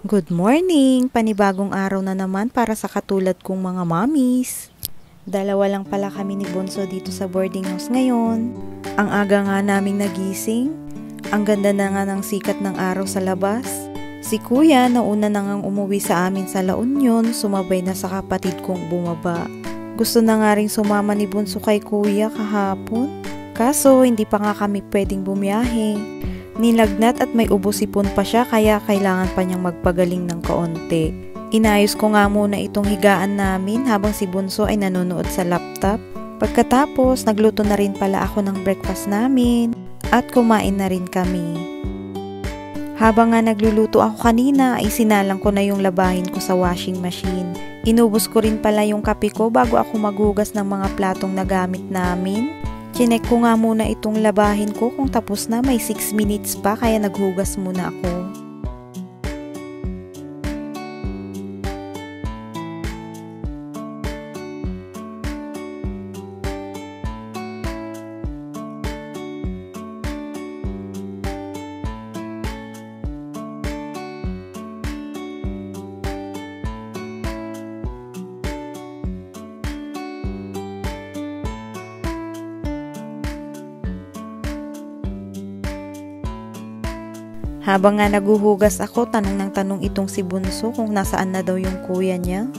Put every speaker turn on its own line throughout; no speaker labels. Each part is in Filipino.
Good morning! Panibagong araw na naman para sa katulad kong mga mommies. Dalawa lang pala kami ni Bunso dito sa boarding house ngayon. Ang aga nga naming nagising. Ang ganda na nga ng sikat ng araw sa labas. Si Kuya nauna na ngang umuwi sa amin sa La Union, sumabay na sa kapatid kong bumaba. Gusto na nga rin sumama ni Bunso kay Kuya kahapon. Kaso hindi pa nga kami pwedeng bumiyahe. Nilagnat at may ubo-sipon pa siya kaya kailangan pa niyang magpagaling ng kaunti. Inayos ko nga muna itong higaan namin habang si Bunso ay nanonood sa laptop. Pagkatapos, nagluto na rin pala ako ng breakfast namin at kumain na rin kami. Habang nga nagluluto ako kanina ay sinalang ko na yung labahin ko sa washing machine. Inubos ko rin pala yung kape ko bago ako maghugas ng mga platong nagamit namin. Chinek ko nga muna itong labahin ko kung tapos na, may 6 minutes pa kaya naghugas muna ako. Habang nga naguhugas ako, tanong ng tanong itong si Bunso kung nasaan na daw yung kuya niya.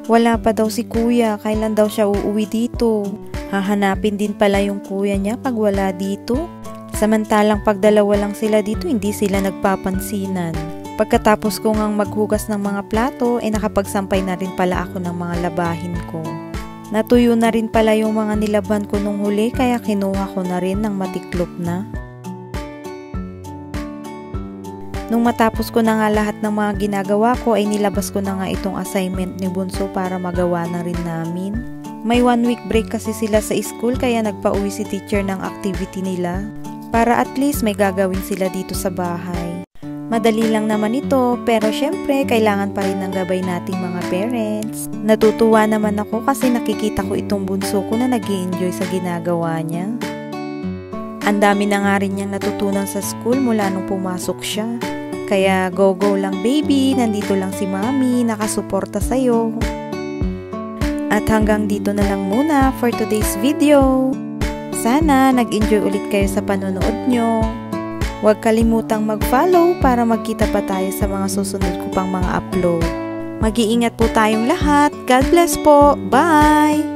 Wala pa daw si kuya, kailan daw siya uuwi dito? Hahanapin din pala yung kuya niya pag wala dito. Samantalang pag dalawa lang sila dito, hindi sila nagpapansinan. Pagkatapos ko ngang maghugas ng mga plato, nakapagsampay na rin pala ako ng mga labahin ko. Natuyo na rin pala yung mga nilaban ko nung huli, kaya kinuha ko na rin ng matiklop na. Nung matapos ko na nga lahat ng mga ginagawa ko ay nilabas ko na nga itong assignment ni Bunso para magawa na rin namin. May 1 week break kasi sila sa school kaya nagpa-uwi si teacher ng activity nila para at least may gagawin sila dito sa bahay. Madali lang naman ito pero syempre kailangan pa rin ng gabay nating mga parents. Natutuwa naman ako kasi nakikita ko itong Bunso ko na nag-i-enjoy sa ginagawa niya. Ang dami na nga rin niyang natutunan sa school mula nung pumasok siya. Kaya go lang baby, nandito lang si Mami, nakasuporta sa'yo. At hanggang dito na lang muna for today's video. Sana nag-enjoy ulit kayo sa panonood nyo. Huwag kalimutang mag-follow para magkita pa tayo sa mga susunod ko pang mga upload. Mag-iingat po tayong lahat. God bless po. Bye!